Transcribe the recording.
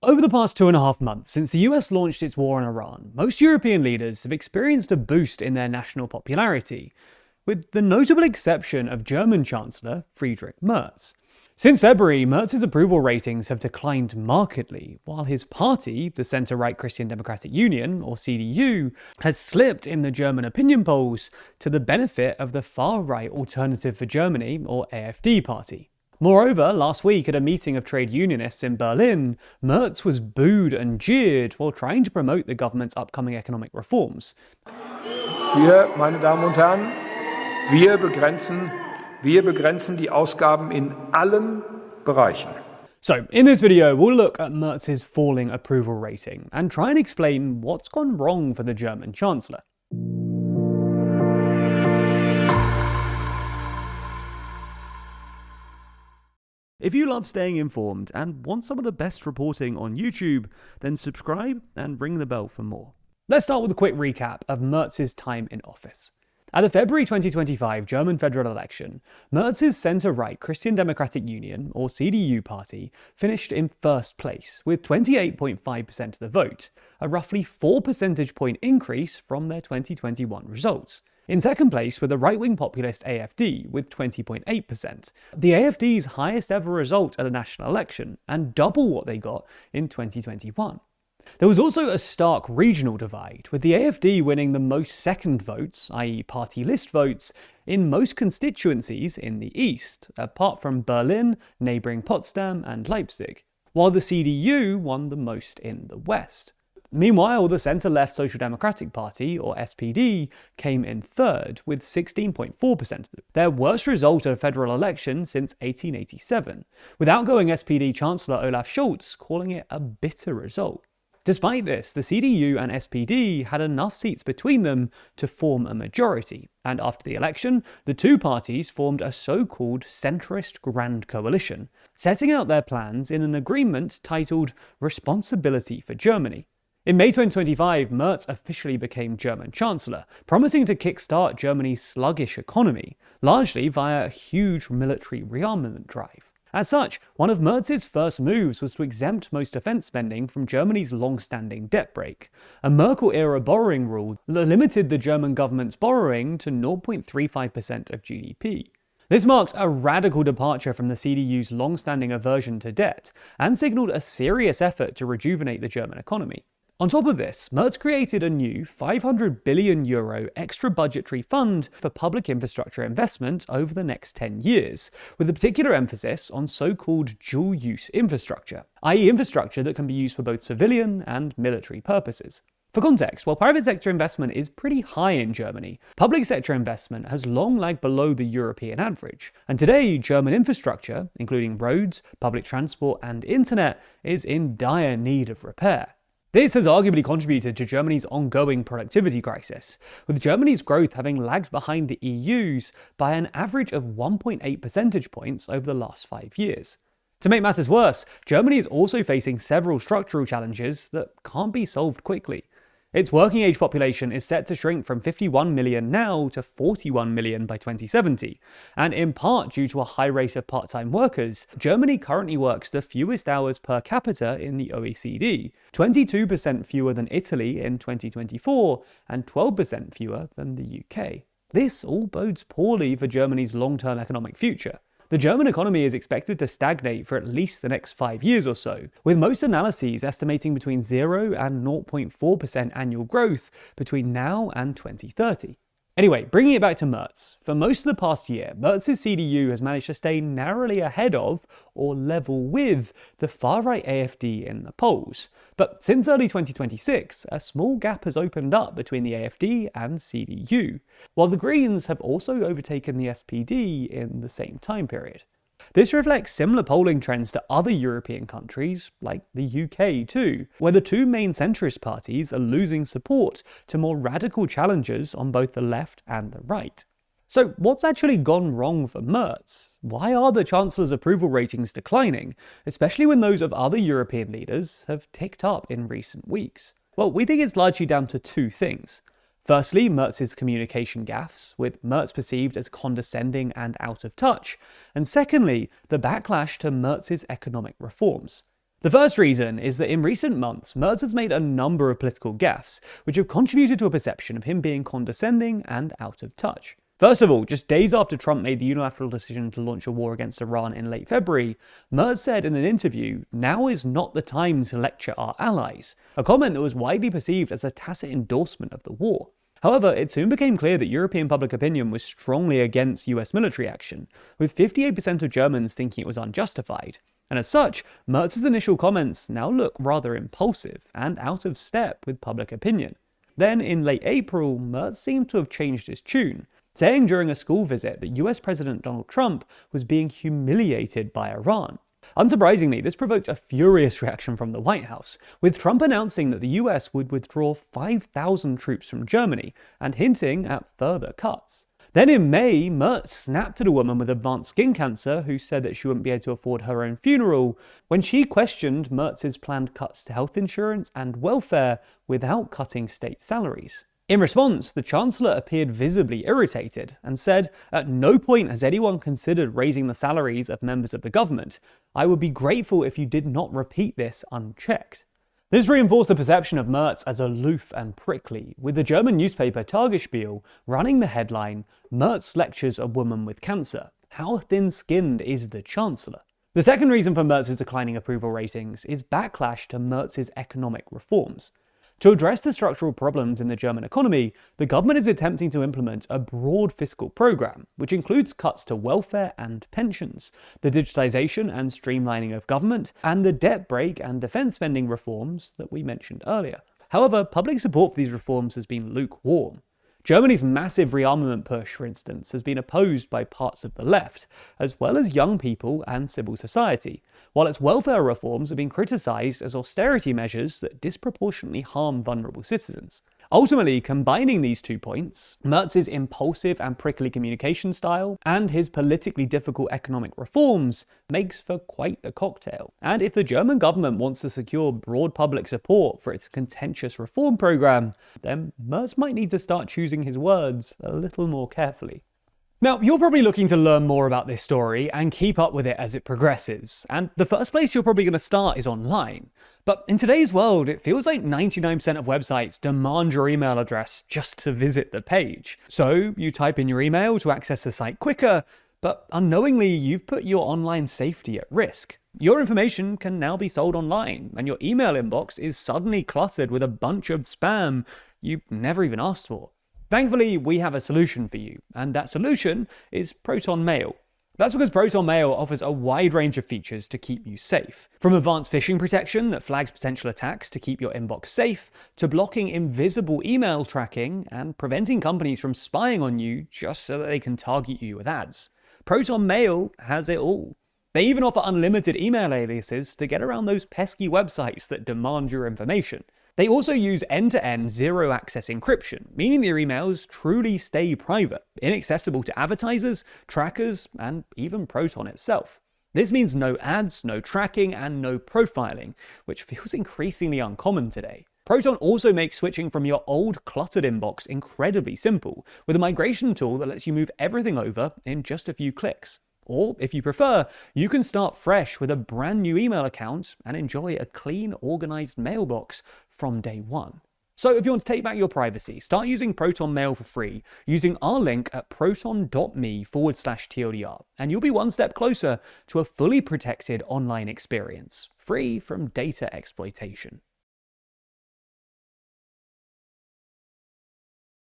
Over the past 2.5 months, since the US launched its war on Iran, most European leaders have experienced a boost in their national popularity, with the notable exception of German Chancellor Friedrich Merz. Since February, Merz's approval ratings have declined markedly, while his party, the centre-right Christian Democratic Union, or CDU, has slipped in the German opinion polls to the benefit of the far-right Alternative for Germany, or AfD party. Moreover, last week at a meeting of trade unionists in Berlin, Merz was booed and jeered while trying to promote the government's upcoming economic reforms. Wir, meine Damen und Herren, wir begrenzen die Ausgaben in allen Bereichen. So, in this video, we'll look at Merz's falling approval rating and try and explain what's gone wrong for the German Chancellor. If you love staying informed and want some of the best reporting on YouTube, then subscribe and ring the bell for more. Let's start with a quick recap of Merz's time in office. At the February 2025 German federal election, Merz's centre-right Christian Democratic Union, or CDU party, finished in first place with 28.5% of the vote, a roughly 4 percentage point increase from their 2021 results. In second place were the right-wing populist AfD with 20.8%, the AfD's highest ever result at a national election, and double what they got in 2021. There was also a stark regional divide, with the AfD winning the most second votes, i.e. party list votes, in most constituencies in the east, apart from Berlin, neighbouring Potsdam and Leipzig, while the CDU won the most in the west. Meanwhile, the centre-left Social Democratic Party, or SPD, came in third, with 16.4%, their worst result at a federal election since 1887, with outgoing SPD Chancellor Olaf Scholz calling it a bitter result. Despite this, the CDU and SPD had enough seats between them to form a majority, and after the election, the two parties formed a so-called centrist Grand Coalition, setting out their plans in an agreement titled Responsibility for Germany. In May 2025, Merz officially became German Chancellor, promising to kickstart Germany's sluggish economy, largely via a huge military rearmament drive. As such, one of Merz's first moves was to exempt most defence spending from Germany's long-standing debt brake, a Merkel-era borrowing rule that limited the German government's borrowing to 0.35% of GDP. This marked a radical departure from the CDU's long-standing aversion to debt, and signalled a serious effort to rejuvenate the German economy. On top of this, Merz created a new €500 billion extra budgetary fund for public infrastructure investment over the next 10 years, with a particular emphasis on so-called dual-use infrastructure, i.e. infrastructure that can be used for both civilian and military purposes. For context, while private sector investment is pretty high in Germany, public sector investment has long lagged below the European average, and today German infrastructure, including roads, public transport and internet, is in dire need of repair. This has arguably contributed to Germany's ongoing productivity crisis, with Germany's growth having lagged behind the EU's by an average of 1.8 percentage points over the last 5 years. To make matters worse, Germany is also facing several structural challenges that can't be solved quickly. Its working age population is set to shrink from 51 million now to 41 million by 2070, and in part due to a high rate of part-time workers, Germany currently works the fewest hours per capita in the OECD, 22% fewer than Italy in 2024, and 12% fewer than the UK. This all bodes poorly for Germany's long-term economic future. The German economy is expected to stagnate for at least the next 5 years or so, with most analyses estimating between 0 and 0.4% annual growth between now and 2030. Anyway, bringing it back to Merz. For most of the past year, Merz's CDU has managed to stay narrowly ahead of, or level with, the far-right AfD in the polls. But since early 2026, a small gap has opened up between the AfD and CDU, while the Greens have also overtaken the SPD in the same time period. This reflects similar polling trends to other European countries, like the UK too, where the two main centrist parties are losing support to more radical challengers on both the left and the right. So what's actually gone wrong for Merz? Why are the Chancellor's approval ratings declining, especially when those of other European leaders have ticked up in recent weeks? Well, we think it's largely down to two things. Firstly, Merz's communication gaffes, with Merz perceived as condescending and out of touch, and secondly, the backlash to Merz's economic reforms. The first reason is that in recent months, Merz has made a number of political gaffes, which have contributed to a perception of him being condescending and out of touch. First of all, just days after Trump made the unilateral decision to launch a war against Iran in late February, Merz said in an interview, "Now is not the time to lecture our allies," a comment that was widely perceived as a tacit endorsement of the war. However, it soon became clear that European public opinion was strongly against US military action, with 58% of Germans thinking it was unjustified. And as such, Merz's initial comments now look rather impulsive and out of step with public opinion. Then, in late April, Merz seemed to have changed his tune, saying during a school visit that US President Donald Trump was being humiliated by Iran. Unsurprisingly, this provoked a furious reaction from the White House, with Trump announcing that the US would withdraw 5,000 troops from Germany and hinting at further cuts. Then in May, Merz snapped at a woman with advanced skin cancer who said that she wouldn't be able to afford her own funeral when she questioned Merz's planned cuts to health insurance and welfare without cutting state salaries. In response, the Chancellor appeared visibly irritated and said, "At no point has anyone considered raising the salaries of members of the government. I would be grateful if you did not repeat this unchecked." This reinforced the perception of Merz as aloof and prickly, with the German newspaper Tagesspiegel running the headline, "Merz lectures a woman with cancer. How thin-skinned is the Chancellor?" The second reason for Merz's declining approval ratings is backlash to Merz's economic reforms. To address the structural problems in the German economy, the government is attempting to implement a broad fiscal program, which includes cuts to welfare and pensions, the digitization and streamlining of government, and the debt brake and defense spending reforms that we mentioned earlier. However, public support for these reforms has been lukewarm. Germany's massive rearmament push, for instance, has been opposed by parts of the left, as well as young people and civil society, while its welfare reforms have been criticised as austerity measures that disproportionately harm vulnerable citizens. Ultimately, combining these 2 points, Merz's impulsive and prickly communication style and his politically difficult economic reforms makes for quite the cocktail. And if the German government wants to secure broad public support for its contentious reform program, then Merz might need to start choosing his words a little more carefully. Now, you're probably looking to learn more about this story and keep up with it as it progresses, and the first place you're probably going to start is online. But in today's world, it feels like 99% of websites demand your email address just to visit the page. So you type in your email to access the site quicker, but unknowingly you've put your online safety at risk. Your information can now be sold online, and your email inbox is suddenly cluttered with a bunch of spam you never even asked for. Thankfully, we have a solution for you, and that solution is Proton Mail. That's because Proton Mail offers a wide range of features to keep you safe. From advanced phishing protection that flags potential attacks to keep your inbox safe, to blocking invisible email tracking and preventing companies from spying on you just so that they can target you with ads. Proton Mail has it all. They even offer unlimited email aliases to get around those pesky websites that demand your information. They also use end-to-end zero-access encryption, meaning their emails truly stay private, inaccessible to advertisers, trackers, and even Proton itself. This means no ads, no tracking, and no profiling, which feels increasingly uncommon today. Proton also makes switching from your old cluttered inbox incredibly simple, with a migration tool that lets you move everything over in just a few clicks. Or, if you prefer, you can start fresh with a brand new email account and enjoy a clean, organized mailbox from day one. So if you want to take back your privacy, start using Proton Mail for free using our link at proton.me/TLDR, and you'll be one step closer to a fully protected online experience, free from data exploitation.